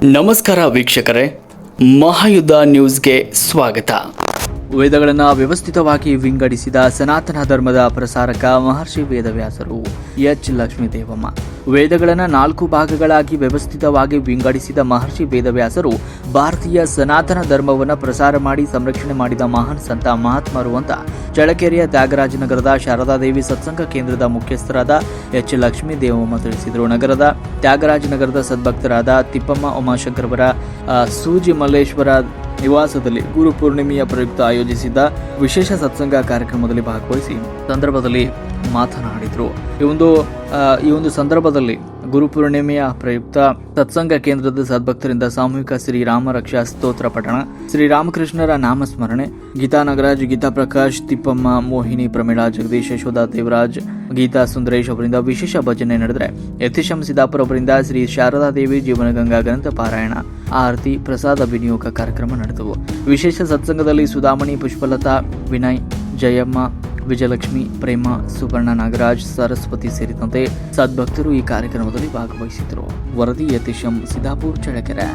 ನಮಸ್ಕಾರ ವೀಕ್ಷಕರೇ, ಮಹಾಯುದ್ಧ ನ್ಯೂಸ್ಗೆ ಸ್ವಾಗತ. ವೇದಗಳನ್ನು ವ್ಯವಸ್ಥಿತವಾಗಿ ವಿಂಗಡಿಸಿದ ಸನಾತನ ಧರ್ಮದ ಪ್ರಸಾರಕ ಮಹರ್ಷಿ ವೇದವ್ಯಾಸರು ಎಚ್ ಲಕ್ಷ್ಮೀದೇವಮ್ಮ. ವೇದಗಳನ್ನು 4 ಭಾಗಗಳಾಗಿ ವ್ಯವಸ್ಥಿತವಾಗಿ ವಿಂಗಡಿಸಿದ ಮಹರ್ಷಿ ವೇದವ್ಯಾಸರು ಭಾರತೀಯ ಸನಾತನ ಧರ್ಮವನ್ನು ಪ್ರಸಾರ ಮಾಡಿ ಸಂರಕ್ಷಣೆ ಮಾಡಿದ ಮಹಾನ್ ಸಂತ ಮಹಾತ್ಮರು ಅಂತ ಚಳ್ಳಕೆರೆಯ ತ್ಯಾಗರಾಜನಗರದ ಶಾರದಾದೇವಿ ಸತ್ಸಂಗ ಕೇಂದ್ರದ ಮುಖ್ಯಸ್ಥರಾದ ಎಚ್ ಲಕ್ಷ್ಮೀದೇವಮ್ಮ ತಿಳಿಸಿದರು. ನಗರದ ತ್ಯಾಗರಾಜನಗರದ ಸದ್ಭಕ್ತರಾದ ತಿಪ್ಪಮ್ಮ ಉಮಾಶಂಕರವರ ಸೂಜಿ ಮಲ್ಲೇಶ್ವರ ನಿವಾಸದಲ್ಲಿ ಗುರು ಪೂರ್ಣಿಮೆಯ ಪ್ರಯುಕ್ತ ಆಯೋಜಿಸಿದ್ದ ವಿಶೇಷ ಸತ್ಸಂಗ ಕಾರ್ಯಕ್ರಮದಲ್ಲಿ ಭಾಗವಹಿಸಿ ಸಂದರ್ಭದಲ್ಲಿ ಮಾತನಾಡಿದರು. ಈ ಒಂದು ಸಂದರ್ಭದಲ್ಲಿ ಗುರುಪೂರ್ಣಿಮೆಯ ಪ್ರಯುಕ್ತ ಸತ್ಸಂಗ ಕೇಂದ್ರದ ಸದ್ಭಕ್ತರಿಂದ ಸಾಮೂಹಿಕ ಶ್ರೀರಾಮ ರಕ್ಷಾ ಸ್ತೋತ್ರ ಪಠಣ, ಶ್ರೀರಾಮಕೃಷ್ಣರ ನಾಮಸ್ಮರಣೆ, ಗೀತಾ ನಾಗರಾಜ್, ಗೀತಾ ಪ್ರಕಾಶ್, ತಿಪ್ಪಮ್ಮ, ಮೋಹಿನಿ, ಪ್ರಮೀಳಾ, ಜಗದೀಶ್, ಯಶೋಧ, ದೇವರಾಜ್, ಗೀತಾ ಸುಂದರೇಶ್ ಅವರಿಂದ ವಿಶೇಷ ಭಜನೆ ನಡೆದರೆ, ಯತೀಶಂ ಸಿದ್ದಾಪುರ ಅವರಿಂದ ಶ್ರೀ ಶಾರದಾದೇವಿ ಜೀವನಗಂಗಾ ಗ್ರಂಥ ಪಾರಾಯಣ, ಆರತಿ, ಪ್ರಸಾದ ವಿನಿಯೋಗ ಕಾರ್ಯಕ್ರಮ ನಡೆದವು. ವಿಶೇಷ ಸತ್ಸಂಗದಲ್ಲಿ ಸುಧಾಮಣಿ, ಪುಷ್ಪಲತಾ, ವಿನಯ್, ಜಯಮ್ಮ, ವಿಜಯಲಕ್ಷ್ಮಿ, ಪ್ರೇಮ, ಸುವರ್ಣ, ನಾಗರಾಜ್, ಸರಸ್ವತಿ ಸೇರಿದಂತೆ ಸದ್ಭಕ್ತರು ಈ ಕಾರ್ಯಕ್ರಮದಲ್ಲಿ ಭಾಗವಹಿಸಿದರು. ವರದಿ ಯತೀಶಂ ಸಿದ್ದಾಪುರ, ಚಳ್ಳಕೆರೆ.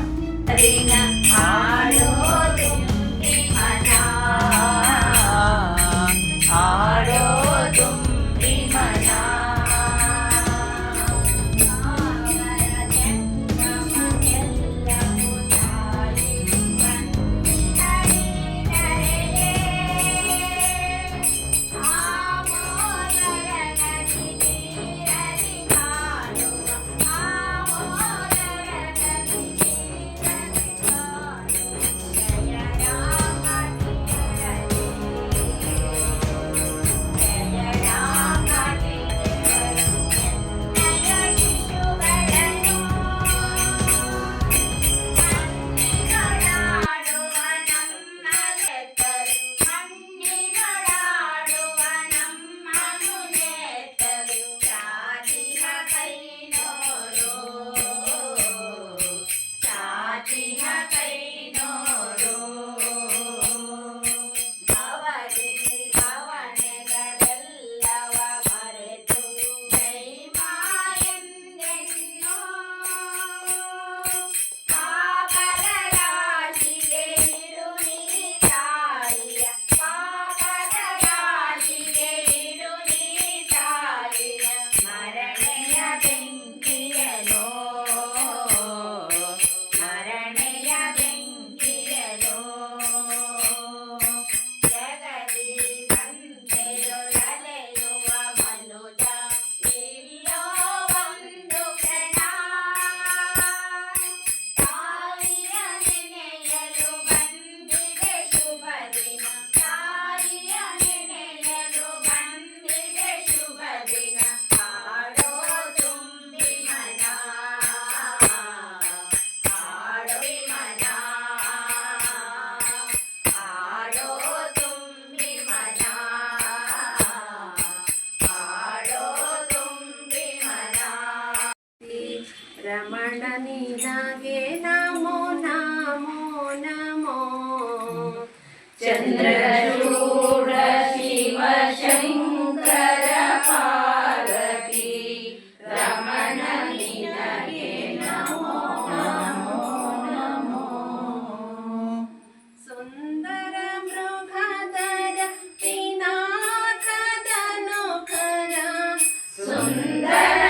ರಮಣ ನಿನಗೆ ನಮೋ ನಮೋ ನಮೋ, ಚಂದ್ರಚೂಡ ಶಿವ ಶಂಕರ ಪಾರ್ವತಿ, ರಮಣ ನಿನಗೆ ನಮೋ ನಮೋ ನಮೋ. ಸುಂದರ ಮೃಗಧರ ಪಿನಾಕದನುಕರ, ಸುಂದರ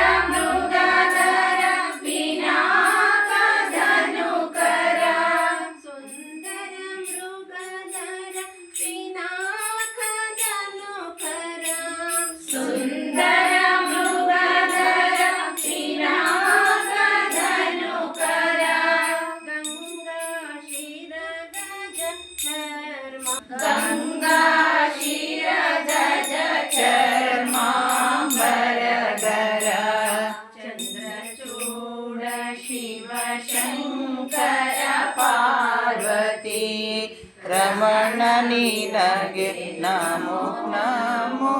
ಗಂಗಾ ಶಿರದ ಚರ್ಮಾಂಬರಧರ, ಚಂದ್ರಚೂಡ ಶಿವ ಶಂಕರ ಪಾರ್ವತಿ, ರಮಣ ನಿನಗೆ ನಮೋ ನಮೋ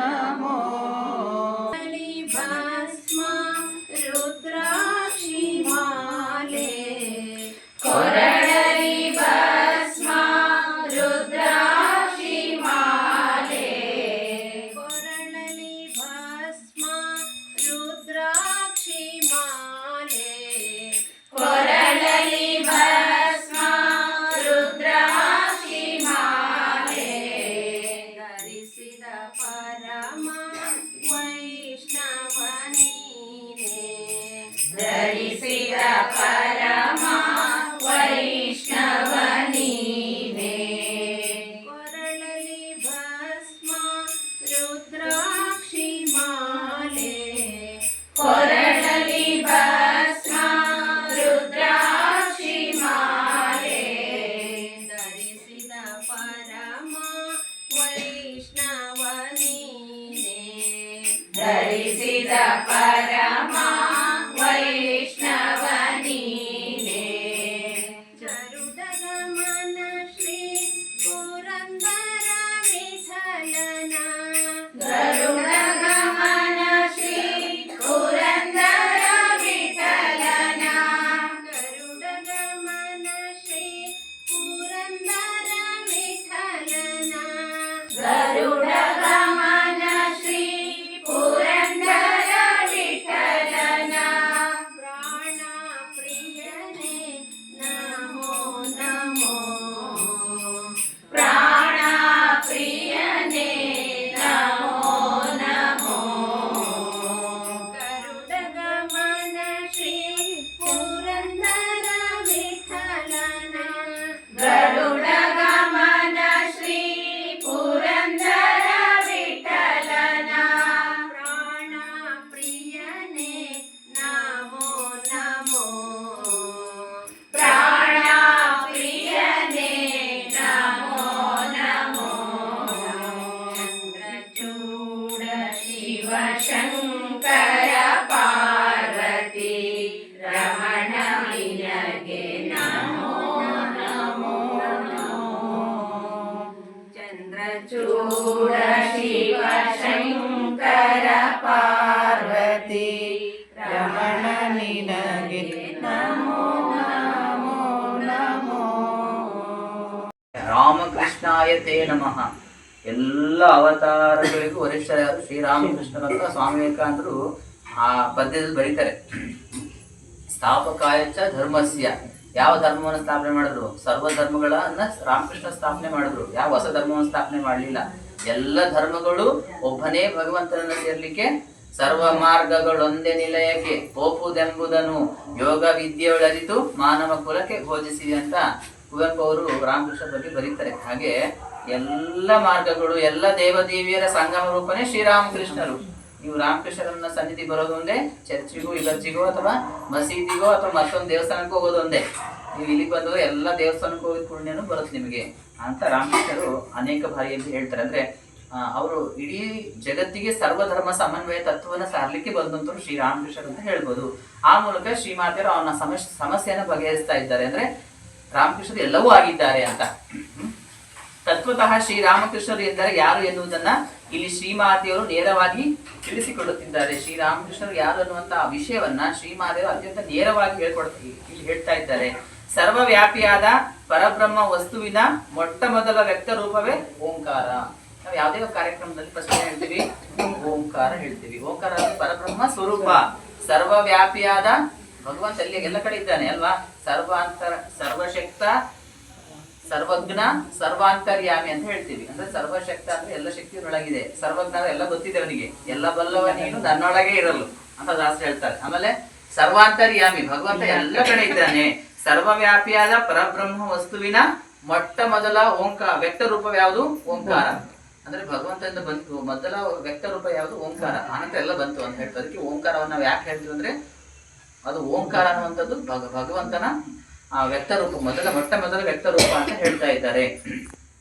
ನಮೋ. ಭಸ್ಮ ರುದ್ರಾಕ್ಷಿ ಮಾಲೆ, ಕೊರಳಲಿ ಭಸ್ಮ ರುದ್ರಾಕ್ಷಿ ಮಾಲೆ, ಕೊರಳಲಿ ಭಸ್ಮ ರುದ್ರಾಕ್ಷಿ ಮಾಲೆ, ಕೊರಳಲಿ ಪರಮ ವೈಷ್ಣವ ನೀನೇ ಗರುಡ ಗಮನ ಶ್ರೀ ಪುರಂದರ ವಿಠಲನ ಗರುಡ ಗಮನ ಶ್ರೀ ಪುರಂದರ ವಿಠಲನ ಗರುಡ ಗಮನ ಶ್ರೀ ಪುರಂದರ ವಿಠಲನ ಗರುಡ ಗಮನ ಶ್ರೀ ಪುರಂದರ ವಿಠಲನ ಪ್ರಾಣ ಪ್ರಿಯನೇ ನಮೋ ನಮೋ ಪ್ರಾಣ ಪ್ರಿಯನೇ ನಮೋ ನಮೋ ಗರುಡ ಗಮನ ಶ್ರೀ ಪುರಂದರ ವಿಠಲನ ಗರುಡ ಗಮನ ಶ್ರೀ ಪುರಂದರ ವಿಠಲನ ಪ್ರಾಣ ಪ್ರಿಯನೇ ನಮೋ ನಮೋ ಪ್ರಾಣ ಪ್ರಿಯನೇ ನಮೋ ನಮೋ ಚಂದ್ರಚೂಡ ಶಿವ ಶಂಕರ ಪಾರ್ವತಿ ರಮಣ ನಿನಗೆ ನಮೋ ನಮೋ ಚಂದ್ರಚೂಡ ಶಿವ ಶಂಕರ ಪಾರ್ವತಿ ರಮಣ ನಿನಗೆ ನಮೋ ನಮೋ ನಮೋ ರಾಮಕೃಷ್ಣಾಯ ತೇ ನಮಃ. ಎಲ್ಲ ಅವತಾರಗಳಿಗೂ ವರಿಷ್ಠರಾದ ಶ್ರೀರಾಮಕೃಷ್ಣರಂತ ಸ್ವಾಮಿ ವಿವೇಕಾನಂದರು ಆ ಪದ್ಯದಲ್ಲಿ ಬರೀತಾರೆ. ಸ್ಥಾಪಕಾಯಚ ಧರ್ಮಸ್ಯ, ಯಾವ ಧರ್ಮವನ್ನು ಸ್ಥಾಪನೆ ಮಾಡಿದ್ರು? ಸರ್ವ ಧರ್ಮಗಳನ್ನ ರಾಮಕೃಷ್ಣ ಸ್ಥಾಪನೆ ಮಾಡಿದ್ರು. ಯಾವ ಹೊಸ ಧರ್ಮವನ್ನು ಸ್ಥಾಪನೆ ಮಾಡಲಿಲ್ಲ. ಎಲ್ಲ ಧರ್ಮಗಳು ಒಬ್ಬನೇ ಭಗವಂತನನ್ನ ಸೇರ್ಲಿಕ್ಕೆ ಸರ್ವ ಮಾರ್ಗಗಳೊಂದೇ ನಿಲಯಕ್ಕೆ ಹೋಪುದೆಂಬುದನ್ನು ಯೋಗ ವಿದ್ಯೆಯೊಳರಿತು ಮಾನವ ಕುಲಕ್ಕೆ ಬೋಧಿಸಿ ಅಂತ ಕುವೆಂಪು ಅವರು ರಾಮಕೃಷ್ಣ ಬಗ್ಗೆ ಬರೀತಾರೆ. ಹಾಗೆ ಎಲ್ಲ ಮಾರ್ಗಗಳು, ಎಲ್ಲ ದೇವದೇವಿಯರ ಸಂಗಮ ರೂಪನೇ ಶ್ರೀರಾಮಕೃಷ್ಣರು. ನೀವು ರಾಮಕೃಷ್ಣರನ್ನ ಸನ್ನಿಧಿ ಬರೋದು ಒಂದೇ, ಚರ್ಚಿಗೂ ಇಗರ್ಜಿಗೋ ಅಥವಾ ಮಸೀದಿಗೋ ಅಥವಾ ಮತ್ತೊಂದು ದೇವಸ್ಥಾನಕ್ಕೂ ಹೋಗೋದು ಒಂದೇ. ನೀವು ಇಲ್ಲಿ ಬಂದು ಎಲ್ಲ ದೇವಸ್ಥಾನಕ್ಕೂ ಹೋಗಿದ ಪುಣ್ಯನೂ ಬರುತ್ತೆ ನಿಮಗೆ ಅಂತ ರಾಮಕೃಷ್ಣರು ಅನೇಕ ಬಾರಿಯಲ್ಲಿ ಹೇಳ್ತಾರೆ. ಅಂದ್ರೆ ಅವರು ಇಡೀ ಜಗತ್ತಿಗೆ ಸರ್ವಧರ್ಮ ಸಮನ್ವಯ ತತ್ವವನ್ನು ಸಾರ್ಲಿಕ್ಕೆ ಬಂದಂತರು ಶ್ರೀರಾಮಕೃಷ್ಣರು ಅಂತ ಹೇಳ್ಬೋದು. ಆ ಮೂಲಕ ಶ್ರೀಮಾತೆಯರು ಅವನ ಸಮಸ್ಯೆಯನ್ನು ಬಗೆಹರಿಸ್ತಾ ಇದ್ದಾರೆ. ಅಂದ್ರೆ ರಾಮಕೃಷ್ಣರು ಎಲ್ಲವೂ ಆಗಿದ್ದಾರೆ ಅಂತ. ತತ್ವತಃ ಶ್ರೀರಾಮಕೃಷ್ಣರು ಎಂದರೆ ಯಾರು ಎನ್ನುವುದನ್ನ ಇಲ್ಲಿ ಶ್ರೀಮಾತೆಯವರು ನೇರವಾಗಿ ತಿಳಿಸಿಕೊಡುತ್ತಿದ್ದಾರೆ. ಶ್ರೀರಾಮಕೃಷ್ಣರು ಯಾರು ಅನ್ನುವಂತಹ ವಿಷಯವನ್ನ ಶ್ರೀಮಾತೆಯವರು ಅತ್ಯಂತ ನೇರವಾಗಿ ಇಲ್ಲಿ ಹೇಳ್ತಾ ಇದ್ದಾರೆ. ಸರ್ವವ್ಯಾಪಿಯಾದ ಪರಬ್ರಹ್ಮ ವಸ್ತುವಿನ ಮೊಟ್ಟ ಮೊದಲ ವ್ಯಕ್ತ ರೂಪವೇ ಓಂಕಾರ. ನಾವು ಯಾವುದೇ ಕಾರ್ಯಕ್ರಮದಲ್ಲಿ ಫಸ್ಟ್ ಹೇಳ್ತೀವಿ ಓಂಕಾರ ಹೇಳ್ತೀವಿ. ಓಂಕಾರ ಪರಬ್ರಹ್ಮ ಸ್ವರೂಪ, ಸರ್ವವ್ಯಾಪಿಯಾದ ಭಗವಂತ ಅಲ್ಲಿ ಎಲ್ಲ ಕಡೆ ಇದ್ದಾನೆ ಅಲ್ವಾ. ಸರ್ವಶಕ್ತ, ಸರ್ವಜ್ಞ, ಸರ್ವಾಂತರ್ಯಾಮಿ ಅಂತ ಹೇಳ್ತೀವಿ. ಅಂದ್ರೆ ಸರ್ವಶಕ್ತ ಅಂದ್ರೆ ಎಲ್ಲ ಶಕ್ತಿಯೊಳಗಿದೆ, ಸರ್ವಜ್ಞ ಎಲ್ಲ ಗೊತ್ತಿದೆ ಅವನಿಗೆ, ಎಲ್ಲ ಬಲ್ಲವ ನೀನು ನನ್ನೊಳಗೆ ಇರಲು ಅಂತ ದಾಸ ಹೇಳ್ತಾರೆ. ಆಮೇಲೆ ಸರ್ವಾಂತರ್ಯಾಮಿ, ಭಗವಂತ ಎಲ್ಲ ಕಡೆ ಇದ್ದಾನೆ. ಸರ್ವವ್ಯಾಪಿಯಾದ ಪರಬ್ರಹ್ಮ ವಸ್ತುವಿನ ಮೊಟ್ಟ ಮೊದಲ ವ್ಯಕ್ತ ರೂಪ ಯಾವುದು? ಓಂಕಾರ. ಅಂದ್ರೆ ಭಗವಂತನಿಂದ ಬಂತು ಮೊದಲ ವ್ಯಕ್ತ ರೂಪ ಯಾವುದು? ಓಂಕಾರ. ಆನಂತರ ಎಲ್ಲ ಬಂತು ಅಂತ ಹೇಳ್ತಾರೆ. ಅದಕ್ಕೆ ಓಂಕಾರವನ್ನು ನಾವು ಯಾಕೆ ಹೇಳ್ತೀವಿ ಅಂದ್ರೆ ಅದು ಓಂಕಾರ ಅನ್ನುವಂಥದ್ದು ಭಗವಂತನ ವ್ಯಕ್ತ ರೂಪ, ಮೊಟ್ಟ ಮೊದಲ ವ್ಯಕ್ತ ರೂಪ ಅಂತ ಹೇಳ್ತಾ ಇದ್ದಾರೆ.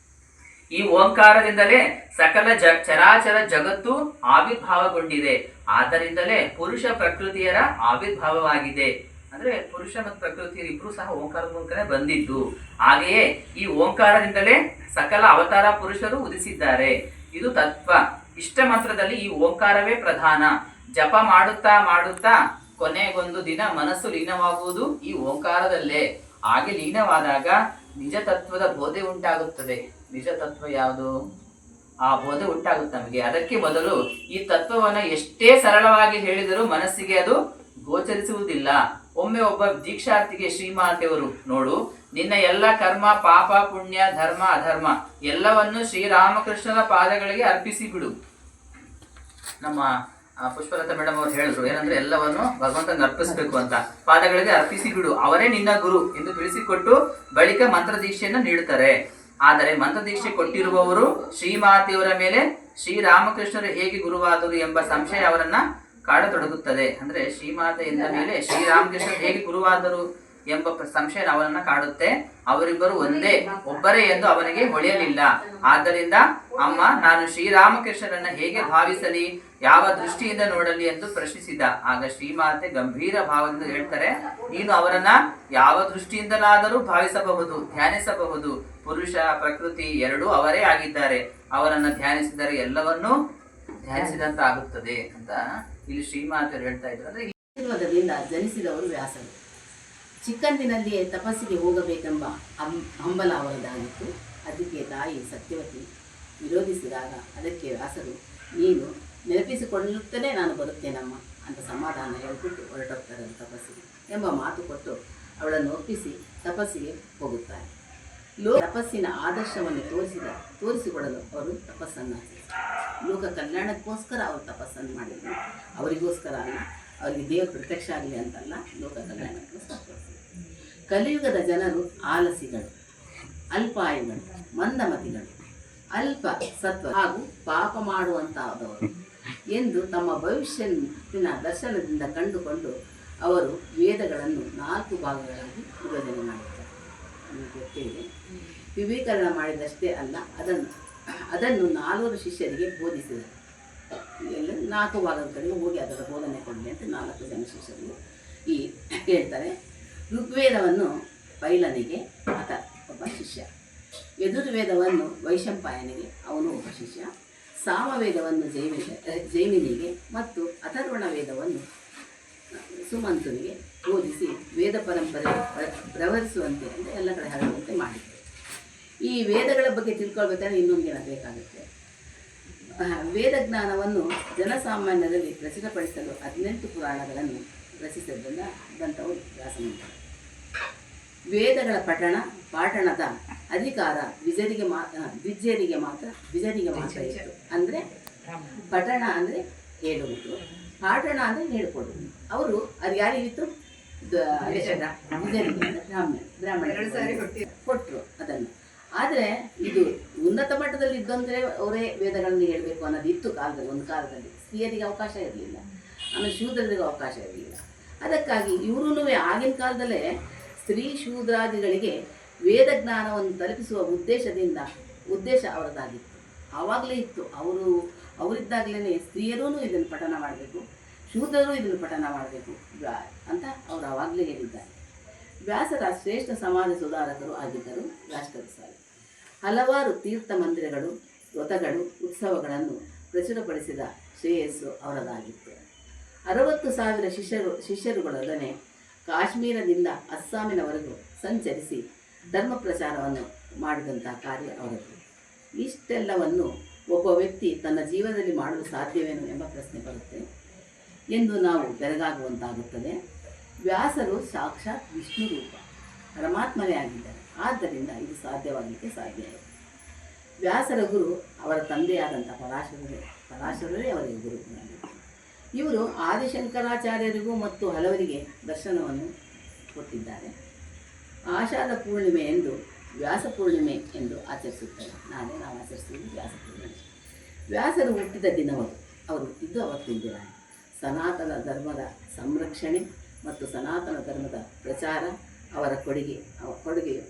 ಈ ಓಂಕಾರದಿಂದಲೇ ಸಕಲ ಚರಾಚರ ಜಗತ್ತು ಆವಿರ್ಭಾವಗೊಂಡಿದೆ. ಆದ್ದರಿಂದಲೇ ಪುರುಷ ಪ್ರಕೃತಿಯರ ಆವಿರ್ಭಾವವಾಗಿದೆ. ಅಂದ್ರೆ ಪುರುಷ ಮತ್ತು ಪ್ರಕೃತಿಯರು ಇಬ್ರು ಸಹ ಓಂಕಾರದ ಮೂಲಕನೇ ಬಂದಿದ್ದು. ಹಾಗೆಯೇ ಈ ಓಂಕಾರದಿಂದಲೇ ಸಕಲ ಅವತಾರ ಪುರುಷರು ಉದಿಸಿದ್ದಾರೆ. ಇದು ತತ್ವ. ಇಷ್ಟ ಮಂತ್ರದಲ್ಲಿ ಈ ಓಂಕಾರವೇ ಪ್ರಧಾನ. ಜಪ ಮಾಡುತ್ತಾ ಮಾಡುತ್ತಾ ಕೊನೆಗೊಂದು ದಿನ ಮನಸ್ಸು ಲೀನವಾಗುವುದು ಈ ಓಂಕಾರದಲ್ಲೇ. ಹಾಗೆ ಲೀನವಾದಾಗ ನಿಜ ತತ್ವದ ಬೋಧೆ ಉಂಟಾಗುತ್ತದೆ. ನಿಜ ತತ್ವ ಯಾವುದು? ಆ ಬೋಧೆ ಉಂಟಾಗುತ್ತೆ ನಮಗೆ. ಅದಕ್ಕೆ ಮೊದಲು ಈ ತತ್ವವನ್ನ ಎಷ್ಟೇ ಸರಳವಾಗಿ ಹೇಳಿದರೂ ಮನಸ್ಸಿಗೆ ಅದು ಗೋಚರಿಸುವುದಿಲ್ಲ. ಒಮ್ಮೆ ಒಬ್ಬ ದೀಕ್ಷಾರ್ಥಿಗೆ ಶ್ರೀಮಾತೆಯವರು, ನೋಡು, ನಿನ್ನ ಎಲ್ಲ ಕರ್ಮ, ಪಾಪ, ಪುಣ್ಯ, ಧರ್ಮ, ಅಧರ್ಮ ಎಲ್ಲವನ್ನು ಶ್ರೀರಾಮಕೃಷ್ಣನ ಪಾದಗಳಿಗೆ ಅರ್ಪಿಸಿ ಬಿಡು. ನಮ್ಮ ಪುಷ್ಪಲತಾ ಮೇಡಮ್ ಅವರು ಹೇಳಿದ್ರು, ಏನಂದ್ರೆ ಎಲ್ಲವನ್ನು ಭಗವಂತನ ಅರ್ಪಿಸ್ಬೇಕು ಅಂತ. ಪಾದಗಳಿಗೆ ಅರ್ಪಿಸಿ ಬಿಡು, ಅವರೇ ನಿನ್ನ ಗುರು ಎಂದು ತಿಳಿಸಿಕೊಟ್ಟು ಬಳಿಕ ಮಂತ್ರ ದೀಕ್ಷೆಯನ್ನು ನೀಡುತ್ತಾರೆ. ಆದರೆ ಮಂತ್ರ ದೀಕ್ಷೆ ಕೊಟ್ಟಿರುವವರು ಶ್ರೀಮಾತೆಯವರ ಮೇಲೆ ಶ್ರೀರಾಮಕೃಷ್ಣರು ಹೇಗೆ ಗುರುವಾದರು ಎಂಬ ಸಂಶಯ ಅವರನ್ನ ಕಾಡತೊಡಗುತ್ತದೆ. ಅಂದ್ರೆ ಶ್ರೀಮಾತೆ ಎಂದ ಮೇಲೆ ಶ್ರೀರಾಮಕೃಷ್ಣರು ಹೇಗೆ ಗುರುವಾದರು ಎಂಬ ಸಂಶಯ ಅವನನ್ನ ಕಾಡುತ್ತೆ. ಅವರಿಬ್ಬರು ಒಂದೇ ಒಬ್ಬರೇ ಎಂದು ಅವನಿಗೆ ಹೊಳೆಯಲಿಲ್ಲ. ಆದ್ದರಿಂದ ಅಮ್ಮ, ನಾನು ಶ್ರೀರಾಮಕೃಷ್ಣರನ್ನ ಹೇಗೆ ಭಾವಿಸಲಿ, ಯಾವ ದೃಷ್ಟಿಯಿಂದ ನೋಡಲಿ ಎಂದು ಪ್ರಶ್ನಿಸಿದ. ಆಗ ಶ್ರೀಮಾತೆ ಗಂಭೀರ ಭಾವದಿಂದ ಹೇಳ್ತಾರೆ, ನೀನು ಅವರನ್ನ ಯಾವ ದೃಷ್ಟಿಯಿಂದಲಾದರೂ ಭಾವಿಸಬಹುದು, ಧ್ಯಾನಿಸಬಹುದು. ಪುರುಷ ಪ್ರಕೃತಿ ಎರಡೂ ಅವರೇ ಆಗಿದ್ದಾರೆ. ಅವರನ್ನ ಧ್ಯಾನಿಸಿದರೆ ಎಲ್ಲವನ್ನೂ ಧ್ಯಾನಿಸಿದಂತ ಆಗುತ್ತದೆ ಅಂತ ಇಲ್ಲಿ ಶ್ರೀಮಾತೆ ಹೇಳ್ತಾ ಇದ್ದಾರೆ. ಆಶೀರ್ವಾದದಿಂದ ಜನಿಸಿದವರು ವ್ಯಾಸರು. ಚಿಕ್ಕಂದಿನಲ್ಲಿಯೇ ತಪಸ್ಸಿಗೆ ಹೋಗಬೇಕೆಂಬ ಹಂಬಲ ಅವರದಾಗಿತ್ತು. ಅದಕ್ಕೆ ತಾಯಿ ಸತ್ಯವತಿ ವಿರೋಧಿಸಿದಾಗ ಅದಕ್ಕೆ ವ್ಯಾಸರು, ನೀನು ನೆನಪಿಸಿಕೊಳ್ಳುತ್ತಲೇ ನಾನು ಬರುತ್ತೇನಮ್ಮ ಅಂತ ಸಮಾಧಾನ ಹೇಳಿಬಿಟ್ಟು ಹೊರಟೋಗ್ತಾರೆ ತಪಸ್ಸಿಗೆ ಎಂಬ ಮಾತು ಕೊಟ್ಟು ಅವಳನ್ನು ಒಪ್ಪಿಸಿ ತಪಸ್ಸಿಗೆ ಹೋಗುತ್ತಾರೆ. ತಪಸ್ಸಿನ ಆದರ್ಶವನ್ನು ತೋರಿಸಿಕೊಡಲು ಅವರು ತಪಸ್ಸನ್ನು ಲೋಕ ಕಲ್ಯಾಣಕ್ಕೋಸ್ಕರ ಅವರು ತಪಸ್ಸನ್ನು ಮಾಡಿದರು. ಅವರಿಗೋಸ್ಕರ ಅಲ್ಲ, ಅವರಿಗೆ ದೇವರು ಪ್ರತ್ಯಕ್ಷ ಆಗಲಿ ಅಂತಲ್ಲ, ಲೋಕ ಕಲ್ಯಾಣಕ್ಕೋಸ್ಕರ. ಕಲಿಯುಗದ ಜನರು ಆಲಸಿಗಳು, ಅಲ್ಪಾಯುಗಳು, ಮಂದಮತಿಗಳು, ಅಲ್ಪ ಸತ್ವ ಹಾಗೂ ಪಾಪ ಮಾಡುವಂತಾದವರು ಎಂದು ತಮ್ಮ ಭವಿಷ್ಯತ್ತಿನ ದರ್ಶನದಿಂದ ಕಂಡುಕೊಂಡು ಅವರು ವೇದಗಳನ್ನು 4 ಭಾಗಗಳಾಗಿ ವಿಭಜನೆ ಮಾಡಿದ್ದಾರೆ. ನಮಗೆ ಗೊತ್ತಿದೆ. ವಿವೇಕರಣ ಮಾಡಿದಷ್ಟೇ ಅಲ್ಲ, ಅದನ್ನು 4 ಶಿಷ್ಯರಿಗೆ ಬೋಧಿಸಿದರು. ಎಲ್ಲ 4 ಭಾಗದ ಕಡೆಗೆ ಹೋಗಿ ಅದರ ಬೋಧನೆ ಕೊಡಲಿ ಅಂತ 4 ಜನ ಶಿಷ್ಯರು ಹೇಳ್ತಾರೆ. ಋಗ್ವೇದವನ್ನು ಪೈಲನಿಗೆ ಆತ ಒಬ್ಬ ಶಿಷ್ಯ, ಯಜುರ್ವೇದವನ್ನು ವೈಶಂಪಾಯನಿಗೆ ಅವನು ಒಬ್ಬ ಶಿಷ್ಯ, ಸಾಮವೇದವನ್ನು ಜೈಮಿನಿಗೆ ಮತ್ತು ಅಥರ್ವಣ ವೇದವನ್ನು ಸುಮಂತನಿಗೆ ಬೋಧಿಸಿ ವೇದ ಪರಂಪರೆ ಪ್ರವಹಿಸುವಂತೆ ಅಂದರೆ ಎಲ್ಲ ಕಡೆ ಹರಡುವಂತೆ ಮಾಡಿದರು. ಈ ವೇದಗಳ ಬಗ್ಗೆ ತಿಳ್ಕೊಳ್ಬೇಕಾದ್ರೆ ಇನ್ನೊಂದು ದಿನ ಬೇಕಾಗುತ್ತೆ. ವೇದ ಜ್ಞಾನವನ್ನು ಜನಸಾಮಾನ್ಯರಲ್ಲಿ ಪ್ರಚುರಪಡಿಸಲು 18 ಪುರಾಣಗಳನ್ನು ರಚಿಸಿದಂಥವರು ವ್ಯಾಸಮುನಿ. ವೇದಗಳ ಪಾಠಣದ ಅಧಿಕಾರ ದ್ವಿಜರಿಗೆ ಮಾತ್ರ ಇತ್ತು. ಅಂದರೆ ಪಠಣ ಅಂದರೆ ಹೇಳುವುದು, ಪಾಠಣ ಅಂದರೆ ಹೇಳಿಕೊಡುವುದು. ಅವರು ಅದು ಯಾರಿಗಿತ್ತು? ಬ್ರಾಹ್ಮಣ ಕೊಟ್ಟರು ಅದನ್ನು. ಆದರೆ ಇದು ಉನ್ನತ ಮಟ್ಟದಲ್ಲಿ ಇದ್ದಂದರೆ ಅವರೇ ವೇದಗಳನ್ನು ಹೇಳಬೇಕು ಅನ್ನೋದು ಇತ್ತು ಕಾಲದಲ್ಲಿ. ಒಂದು ಕಾಲದಲ್ಲಿ ಸ್ತ್ರೀಯರಿಗೆ ಅವಕಾಶ ಇರಲಿಲ್ಲ, ಆಮೇಲೆ ಶೂದ್ರರಿಗೆ ಅವಕಾಶ ಇರಲಿಲ್ಲ. ಅದಕ್ಕಾಗಿ ಇವರೂ ಆಗಿನ ಕಾಲದಲ್ಲೇ ಸ್ತ್ರೀ ಶೂದ್ರಾದಿಗಳಿಗೆ ವೇದ ಜ್ಞಾನವನ್ನು ತಲುಪಿಸುವ ಉದ್ದೇಶ ಅವರದಾಗಿತ್ತು. ಆವಾಗಲೇ ಇತ್ತು. ಅವರಿದ್ದಾಗಲೇ ಸ್ತ್ರೀಯರೂ ಇದನ್ನು ಪಠನ ಮಾಡಬೇಕು, ಶೂದ್ರರು ಇದನ್ನು ಪಠನ ಮಾಡಬೇಕು ಅಂತ ಅವರು ಆವಾಗಲೇ ಹೇಳಿದ್ದಾರೆ. ವ್ಯಾಸರ ಶ್ರೇಷ್ಠ ಸಮಾಜ ಸುಧಾರಕರು ಆಗಿದ್ದರು ರಾಷ್ಟ್ರಸಾರಿ. ಹಲವಾರು ತೀರ್ಥ ಮಂದಿರಗಳು, ವ್ರತಗಳು, ಉತ್ಸವಗಳನ್ನು ಪ್ರಚುರಪಡಿಸಿದ ಶ್ರೇಯಸ್ಸು ಅವರದಾಗಿತ್ತು. 60,000 ಶಿಷ್ಯರುಗಳೊಡನೆ ಕಾಶ್ಮೀರದಿಂದ ಅಸ್ಸಾಮಿನವರೆಗೂ ಸಂಚರಿಸಿ ಧರ್ಮ ಪ್ರಚಾರವನ್ನು ಮಾಡಿದಂಥ ಕಾರ್ಯ ಅವರದ್ದು. ಇಷ್ಟೆಲ್ಲವನ್ನು ಒಬ್ಬ ವ್ಯಕ್ತಿ ತನ್ನ ಜೀವನದಲ್ಲಿ ಮಾಡಲು ಸಾಧ್ಯವೇನು ಎಂಬ ಪ್ರಶ್ನೆ ಬರುತ್ತೆ ಎಂದು ನಾವು ಬೆರಗಾಗುವಂತಾಗುತ್ತದೆ. ವ್ಯಾಸರು ಸಾಕ್ಷಾತ್ ವಿಷ್ಣು ರೂಪ, ಪರಮಾತ್ಮನೇ ಆಗಿದ್ದಾರೆ. ಆದ್ದರಿಂದ ಇದು ಸಾಧ್ಯವಾಗಲಿಕ್ಕೆ ಸಾಧ್ಯ ಇದೆ. ವ್ಯಾಸರ ಗುರು ಅವರ ತಂದೆಯಾದಂಥ ಪರಾಶರರೇ ಅವರಿಗೆ ಗುರು. ಇವರು ಆದಿಶಂಕರಾಚಾರ್ಯರಿಗೂ ಮತ್ತು ಹಲವರಿಗೆ ದರ್ಶನವನ್ನು ಕೊಟ್ಟಿದ್ದಾರೆ. ಆಷಾಢ ಪೂರ್ಣಿಮೆ ಎಂದು ವ್ಯಾಸ ಪೂರ್ಣಿಮೆ ಎಂದು ಆಚರಿಸುತ್ತಾರೆ. ನಾವು ಆಚರಿಸುವುದು ವ್ಯಾಸ ಪೂರ್ಣಿಮೆ. ವ್ಯಾಸರು ಹುಟ್ಟಿದ ದಿನವರು, ಅವರು ಹುಟ್ಟಿದ್ದು ಅವತ್ತಿನ ದಿನ. ಸನಾತನ ಧರ್ಮದ ಸಂರಕ್ಷಣೆ ಮತ್ತು ಸನಾತನ ಧರ್ಮದ ಪ್ರಚಾರ ಅವರ ಕೊಡುಗೆ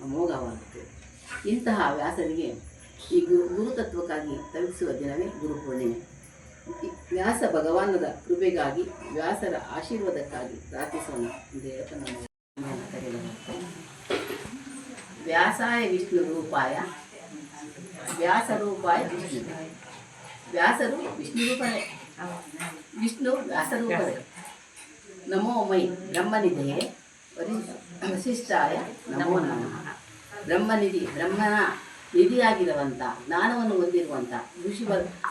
ಅಮೋಘವಾಯಿತು. ಇಂತಹ ವ್ಯಾಸರಿಗೆ ಈ ಗುರುತತ್ವಕ್ಕಾಗಿ ತಲುಪಿಸುವ ದಿನವೇ ಗುರುಪೂರ್ಣಿಮೆ. ವ್ಯಾಸ ಭಗವಾನರ ಕೃಪೆಗಾಗಿ, ವ್ಯಾಸರ ಆಶೀರ್ವಾದಕ್ಕಾಗಿ ಪ್ರಾರ್ಥಿಸೋಣ ಎಂದು ಹೇಳ್ತಾ ನಾನು ಕರೆಯಲಾಗುತ್ತೆ. ವ್ಯಾಸಾಯ ವಿಷ್ಣು ರೂಪಾಯ ವ್ಯಾಸರೂಪಾಯ ವಿಷ್ಣು. ವ್ಯಾಸರು ವಿಷ್ಣು ರೂಪವೇ, ವಿಷ್ಣು ವ್ಯಾಸರೂಪವೇ. ನಮೋ ಮೈ ಬ್ರಹ್ಮನಿಧಿಯೇ ವಸಿಷ್ಠಾಯ ನಮೋ ನಮಃ. ಬ್ರಹ್ಮನ ನಿಧಿಯಾಗಿರುವಂಥ, ಜ್ಞಾನವನ್ನು ಹೊಂದಿರುವಂಥ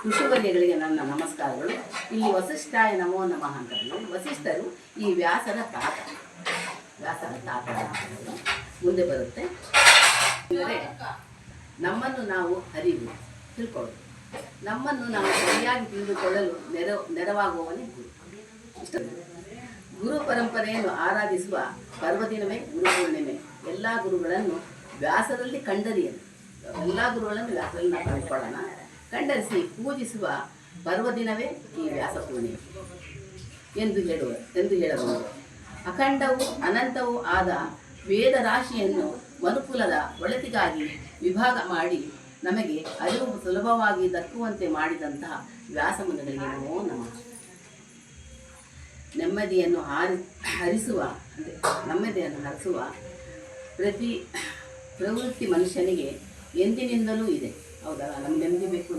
ಋಷಿವರ್ಯಗಳಿಗೆ ನನ್ನ ನಮಸ್ಕಾರಗಳು. ಇಲ್ಲಿ ವಸಿಷ್ಠಾಯ ನಮೋ ನಮಃ ಅಂತ ವಸಿಷ್ಠರು ಈ ವ್ಯಾಸರ ತಾತ ಮುಂದೆ ಬರುತ್ತೆ. ಅಂದರೆ ನಮ್ಮನ್ನು ನಾವು ತಿಳ್ಕೊಳ್ಳೋದು, ನಮ್ಮನ್ನು ನಾವು ಸರಿಯಾಗಿ ತಿಳಿದುಕೊಳ್ಳಲು ನೆರವಾಗುವವನೇ ಗುರು. ಇಷ್ಟ ಗುರು ಪರಂಪರೆಯನ್ನು ಆರಾಧಿಸುವ ಪರ್ವದಿನವೇ ಗುರುಪೂರ್ಣಿಮೆ. ಎಲ್ಲ ಗುರುಗಳನ್ನು ವ್ಯಾಸರಲ್ಲಿ ಕಂಡರಿಯಲು, ಎಲ್ಲ ಗುರುಗಳನ್ನು ವ್ಯಾಸರಲ್ಲಿ ನಾವು ಕಂಡುಕೊಳ್ಳೋಣ, ಕಂಡರಿಸಿ ಪೂಜಿಸುವ ಪರ್ವದಿನವೇ ಈ ವ್ಯಾಸ ಪೂರ್ಣಿಮೆ ಎಂದು ಹೇಳಬಹುದು. ಅಖಂಡವೂ ಅನಂತವೂ ಆದ ವೇದ ರಾಶಿಯನ್ನು ಮನುಕುಲದ ಒಳಿತಿಗಾಗಿ ವಿಭಾಗ ಮಾಡಿ ನಮಗೆ ಅರಿವು ಸುಲಭವಾಗಿ ದಕ್ಕುವಂತೆ ಮಾಡಿದಂತಹ ವ್ಯಾಸಮುನಿಗಳಿಗೆ ನಮೋ ನಮಃ. ನೆಮ್ಮದಿಯನ್ನು ಹರಿಸುವ ಪ್ರವೃತ್ತಿ ಮನುಷ್ಯನಿಗೆ ಎಂದಿನಿಂದಲೂ ಇದೆ. ಹೌದಲ್ಲ, ನಮ್ಗೆ ನೆಮ್ಮದಿ ಬೇಕು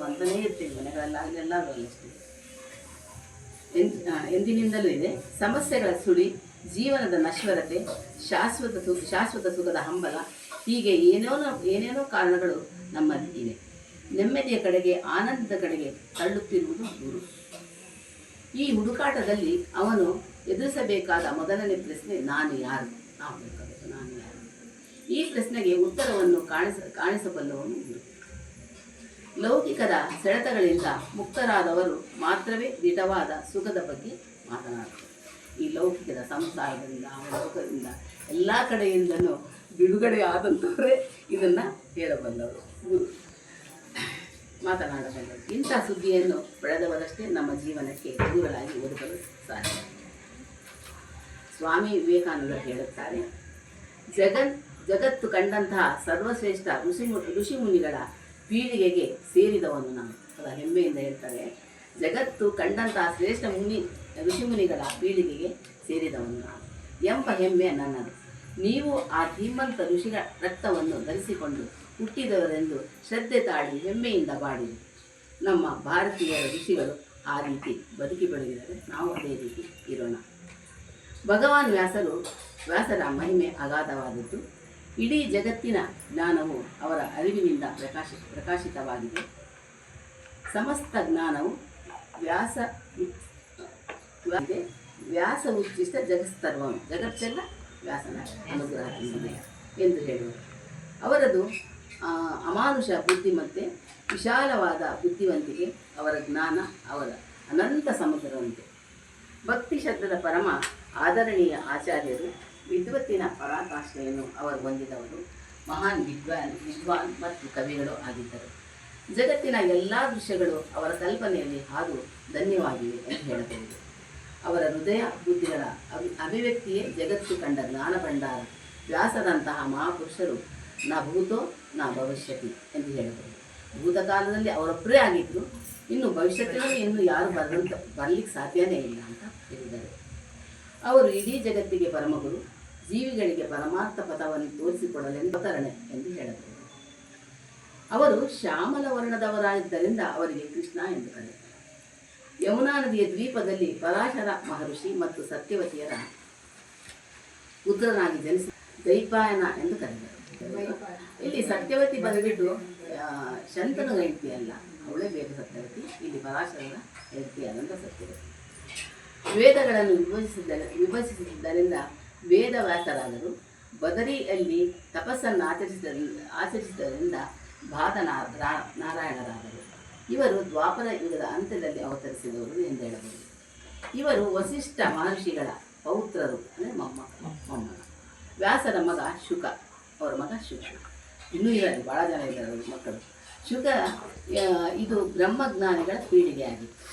ಅಂತಲೇ ಇರ್ತೀವಿ ಮನೆಗಳಲ್ಲಾಗಲಿ ಎಲ್ಲರೂ ಅಷ್ಟೇ. ಎಂದಿನಿಂದಲೂ ಇದೆ. ಸಮಸ್ಯೆಗಳ ಸುಳಿ, ಜೀವನದ ನಶ್ವರತೆ, ಶಾಶ್ವತ ಸುಖದ ಹಂಬಲ, ಹೀಗೆ ಏನೇನೋ ಕಾರಣಗಳು ನಮ್ಮಲ್ಲಿ ಇವೆ. ನೆಮ್ಮದಿಯ ಕಡೆಗೆ, ಆನಂದದ ಕಡೆಗೆ ತಳ್ಳುತ್ತಿರುವುದು ಗುರು. ಈ ಹುಡುಕಾಟದಲ್ಲಿ ಅವನು ಎದುರಿಸಬೇಕಾದ ಮೊದಲನೇ ಪ್ರಶ್ನೆ, ನಾನು ಯಾರು? ನಾನು ಯಾರು? ಈ ಪ್ರಶ್ನೆಗೆ ಉತ್ತರವನ್ನು ಕಾಣಿಸಬಲ್ಲವನು ಗುರು. ಲೌಕಿಕದ ಸೆಳೆತಗಳಿಂದ ಮುಕ್ತರಾದವರು ಮಾತ್ರವೇ ದಿಟವಾದ ಸುಖದ ಬಗ್ಗೆ ಮಾತನಾಡುತ್ತಾರೆ. ಈ ಲೌಕಿಕದ ಸಂಸಾರದಿಂದ, ಲೋಕದಿಂದ ಎಲ್ಲ ಕಡೆಯಿಂದಲೂ ಬಿಡುಗಡೆ ಆದಂಥವರೇ ಇದನ್ನು ಹೇಳಬಲ್ಲವರು, ಗುರು ಮಾತನಾಡಬಲ್ಲರು. ಇಂಥ ಸುದ್ದಿಯನ್ನು ಬೆಳೆದವರಷ್ಟೇ ನಮ್ಮ ಜೀವನಕ್ಕೆ ಗುರುಗಳಾಗಿ ಒದಗಲು ಸಾಧ್ಯ. ಸ್ವಾಮಿ ವಿವೇಕಾನಂದರು ಹೇಳುತ್ತಾರೆ, ಜಗತ್ತು ಕಂಡಂತಹ ಸರ್ವಶ್ರೇಷ್ಠ ಋಷಿಮುನಿಗಳ ಪೀಳಿಗೆಗೆ ಸೇರಿದವನು ನಾನು. ಅದರ ಹೆಮ್ಮೆಯಿಂದ ಹೇಳ್ತಾರೆ, ಜಗತ್ತು ಕಂಡಂತಹ ಶ್ರೇಷ್ಠ ಋಷಿಮುನಿಗಳ ಪೀಳಿಗೆಗೆ ಸೇರಿದವನು ನಾನು ಎಂಬ ಹೆಮ್ಮೆ ನನ್ನದು. ನೀವು ಆ ಧೀಮಂತ ಋಷಿಗಳ ರಕ್ತವನ್ನು ಧರಿಸಿಕೊಂಡು ಹುಟ್ಟಿದವರೆಂದು ಶ್ರದ್ಧೆ ತಾಳಿ ಹೆಮ್ಮೆಯಿಂದ ಬಾಡಿರಿ. ನಮ್ಮ ಭಾರತೀಯ ಋಷಿಗಳು ಆ ರೀತಿ ಬದುಕಿ ಬೆಳೆದಿದ್ದಾರೆ, ನಾವು ಅದೇ ರೀತಿ ಇರೋಣ. ಭಗವಾನ್ ವ್ಯಾಸರ ಮಹಿಮೆ ಅಗಾಧವಾದದ್ದು. ಇಡೀ ಜಗತ್ತಿನ ಜ್ಞಾನವು ಅವರ ಅರಿವಿನಿಂದ ಪ್ರಕಾಶಿತವಾಗಿದೆ. ಸಮಸ್ತ ಜ್ಞಾನವು ವ್ಯಾಸ ಉಚ್ಚಿಷ್ಟ ಜಗತ್ಸರ್ವಂ, ಜಗತ್ತೆಲ್ಲ ವ್ಯಾಸನ ಅನುಗ್ರಹದಿಂದ ಎಂದು ಹೇಳುವರು. ಅವರದು ಅಮಾನುಷ ಬುದ್ಧಿಮತ್ತೆ, ವಿಶಾಲವಾದ ಬುದ್ಧಿವಂತಿಕೆ, ಅವರ ಜ್ಞಾನ ಅವರ ಅನಂತ ಸಮುದ್ರವಂತೆ. ಭಕ್ತಿ ಶ್ರದ್ಧದ ಪರಮ ಆದರಣೀಯ ಆಚಾರ್ಯರು, ವಿದ್ವತ್ತಿನ ಪರಾಕಾಷ್ಠೆಯನ್ನು ಅವರು ಹೊಂದಿದವರು, ಮಹಾನ್ ವಿದ್ವಾನ್ ಮತ್ತು ಕವಿಗಳು ಆಗಿದ್ದರು. ಜಗತ್ತಿನ ಎಲ್ಲ ದೃಶ್ಯಗಳು ಅವರ ಕಲ್ಪನೆಯಲ್ಲಿ ಹಾದು ಧನ್ಯವಾಗಿವೆ ಎಂದು ಹೇಳಬಹುದು. ಅವರ ಹೃದಯ ಬುದ್ಧಿಗಳ ಅಭಿವ್ಯಕ್ತಿಯೇ ಜಗತ್ತು ಕಂಡ ಜ್ಞಾನ ಭಂಡಾರ. ವ್ಯಾಸರಂತಹ ಮಹಾಪುರುಷರು ನ ಭೂತೋ ನ ಭವಿಷ್ಯತಿ ಎಂದು ಹೇಳಬಹುದು. ಭೂತಕಾಲದಲ್ಲಿ ಅವರೊಬ್ಬರೇ ಆಗಿದ್ದರು, ಇನ್ನು ಭವಿಷ್ಯತ್ತಿನಲ್ಲಿ ಇನ್ನು ಯಾರು ಬರಲಿಕ್ಕೆ ಸಾಧ್ಯನೇ ಇಲ್ಲ ಅಂತ ಹೇಳಿದ್ದಾರೆ. ಅವರು ಇಡೀ ಜಗತ್ತಿಗೆ ಪರಮಗುರು, ಜೀವಿಗಳಿಗೆ ಪರಮಾರ್ಥ ಪಥವನ್ನು ತೋರಿಸಿಕೊಡಲೆಂಬತರಣೆ ಎಂದು ಹೇಳಬಹುದು. ಅವರು ಶ್ಯಾಮಲ ವರ್ಣದವರಾಗಿದ್ದರಿಂದ ಅವರಿಗೆ ಕೃಷ್ಣ ಎಂದು ಕರೆಯುತ್ತಾರೆ. ಯಮುನಾ ನದಿಯ ದ್ವೀಪದಲ್ಲಿ ಪರಾಶರ ಮಹರ್ಷಿ ಮತ್ತು ಸತ್ಯವತಿಯರ ಪುತ್ರನಾಗಿ ಜನಿಸಿ ದೈಪಾಯನ ಎಂದು ಕರೆದರು. ಇಲ್ಲಿ ಸತ್ಯವತಿ ಬಂದುಬಿಟ್ಟು ಶಂತನ ಹೆಂಡತಿ ಅಲ್ಲ, ಅವಳೇ ಬೇಗ ಸತ್ಯವತಿ. ಇಲ್ಲಿ ಪರಾಶರರ ಹೆಂಡತಿಯಾದಂಥ ಸತ್ಯವತಿ. ವೇದಗಳನ್ನು ವಿಭಜಿಸಿದ್ದರಿಂದ ವೇದವ್ಯಾಸರಾದರು. ಬದರಿಯಲ್ಲಿ ತಪಸ್ಸನ್ನು ಆಚರಿಸಿದ್ದರಿಂದ ಬಾದ ನಾರಾಯಣರಾದರು. ಇವರು ದ್ವಾಪರ ಯುಗದ ಅಂತ್ಯದಲ್ಲಿ ಅವತರಿಸಿದವರು ಎಂದು ಹೇಳಬಹುದು. ಇವರು ವಸಿಷ್ಠ ಮಹರ್ಷಿಗಳ ಪೌತ್ರರು, ಅಂದರೆ ಮೊಮ್ಮಗ. ವ್ಯಾಸರ ಮಗ ಶುಕ, ಅವರ ಮಗ ಶುಕ. ಇನ್ನೂ ಇರಲಿ, ಭಾಳ ಜನ ಇದ್ದಾರೆ ಮಕ್ಕಳು. ಶುಕ ಇದು ಬ್ರಹ್ಮಜ್ಞಾನಿಗಳ ಪೀಳಿಗೆಯಾಗಿತ್ತು.